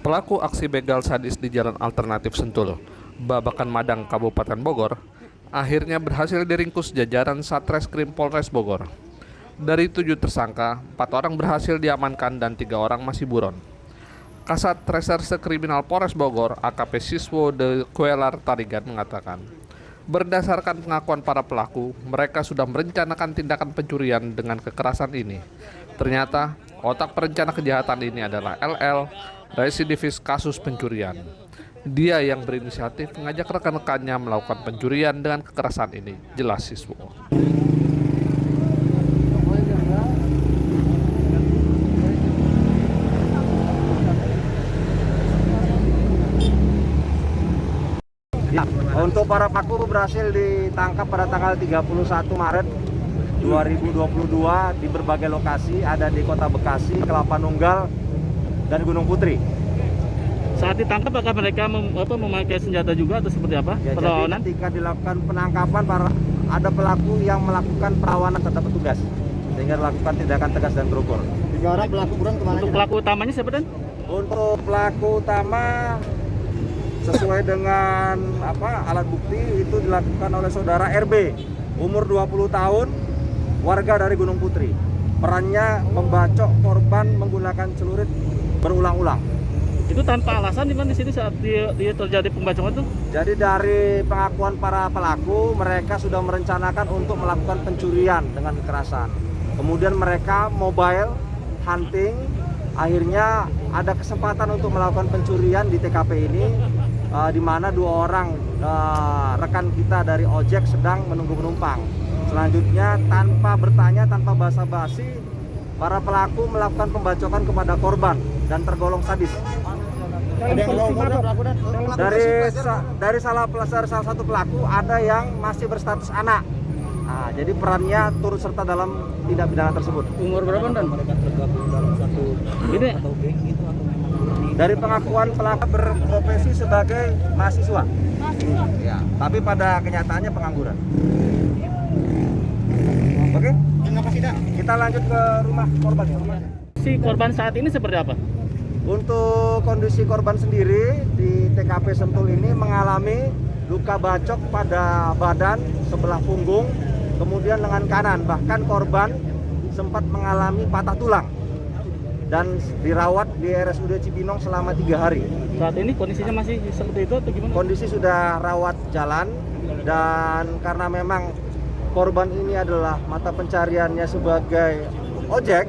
Pelaku aksi begal sadis di Jalan Alternatif Sentul, Babakan Madang, Kabupaten Bogor, akhirnya berhasil diringkus jajaran Satreskrim Polres Bogor. Dari 7 tersangka, 4 orang berhasil diamankan dan 3 orang masih buron. Kasat Reserse Kriminal Polres Bogor, AKP Siswo de Kuelar Tarigan mengatakan, berdasarkan pengakuan para pelaku, mereka sudah merencanakan tindakan pencurian dengan kekerasan ini. Ternyata, otak perencana kejahatan ini adalah LL, residivis kasus pencurian. Dia yang berinisiatif mengajak rekan-rekannya melakukan pencurian dengan kekerasan ini, jelas Siswo. Ya, untuk para pelaku berhasil ditangkap pada tanggal 31 Maret 2022 di berbagai lokasi, ada di Kota Bekasi, Kelapa Nunggal, dan Gunung Putri. Saat ditangkap apakah mereka memakai senjata juga atau seperti apa? Ya, jadi ketika dilakukan penangkapan, ada pelaku yang melakukan perlawanan terhadap petugas sehingga dilakukan tindakan tegas dan terukur. 3 orang pelaku buron kemana? Untuk pelaku utamanya siapa dan? Untuk pelaku utama sesuai dengan alat bukti itu dilakukan oleh saudara RB, umur 20 tahun, warga dari Gunung Putri. Perannya membacok korban menggunakan celurit berulang-ulang. Itu tanpa alasan di sini saat dia terjadi pembacokan itu? Jadi dari pengakuan para pelaku, mereka sudah merencanakan untuk melakukan pencurian dengan kekerasan. Kemudian mereka mobile hunting, akhirnya ada kesempatan untuk melakukan pencurian di TKP ini, di mana 2 orang rekan kita dari ojek sedang menunggu penumpang. Selanjutnya tanpa bertanya, tanpa basa-basi, para pelaku melakukan pembacokan kepada korban dan tergolong sadis. Dari salah satu pelaku ada yang masih berstatus anak. Nah, jadi perannya turut serta dalam tindak pidana tersebut. Umur berapa dan? Ini dari pengakuan pelaku berprofesi sebagai mahasiswa. Ya, tapi pada kenyataannya pengangguran. Oke? Terima kasih, Dan. Kita lanjut ke rumah korban ya. si korban saat ini seperti apa? Untuk kondisi korban sendiri di TKP Sentul ini mengalami luka bacok pada badan sebelah punggung, kemudian lengan kanan. Bahkan korban sempat mengalami patah tulang dan dirawat di RSUD Cibinong selama 3 hari. Saat ini kondisinya masih seperti itu atau gimana? Kondisi sudah rawat jalan, dan karena memang korban ini adalah mata pencariannya sebagai ojek,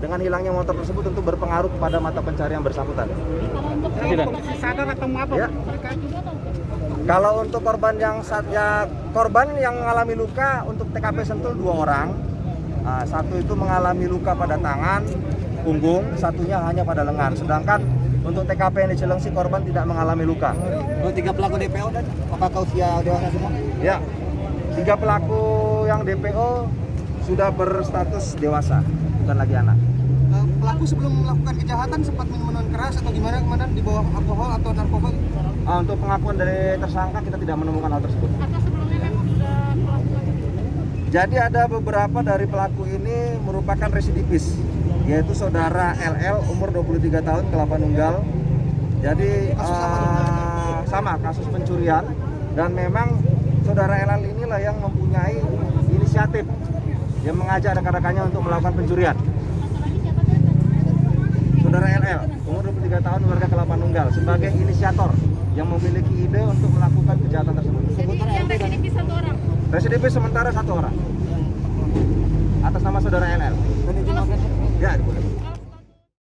dengan hilangnya motor tersebut tentu berpengaruh kepada mata pencarian bersangkutan. Tidak. Sadar atau apa? Ya. Kalau untuk korban yang mengalami luka untuk TKP Sentul 2 orang. Satu itu mengalami luka pada tangan, punggung, satunya hanya pada lengan. Sedangkan untuk TKP yang di Cilengsi korban tidak mengalami luka. Untuk 3 pelaku DPO, dan apakah usia dewasa semua? Ya, 3 pelaku yang DPO sudah berstatus dewasa, bukan lagi anak. Pelaku sebelum melakukan kejahatan sempat minum minuman keras atau gimana kemarin di bawah alkohol atau narkoba? Untuk pengakuan dari tersangka kita tidak menemukan hal tersebut. Atau sebelumnya memang sudah melakukan? Jadi ada beberapa dari pelaku ini merupakan residivis, yaitu saudara LL umur 23 tahun, Kelapa Nunggal. Jadi sama kasus pencurian, dan memang saudara LL inilah yang mempunyai inisiatif yang mengajak rekan-rekannya untuk melakukan pencurian. Saudara LL umur 23 tahun, warga Kelapa Nunggal, sebagai inisiator yang memiliki ide untuk melakukan kejahatan tersebut. Jadi yang residivis 1 orang? Residivis sementara 1 orang atas nama saudara LL. Kalau Ya, boleh.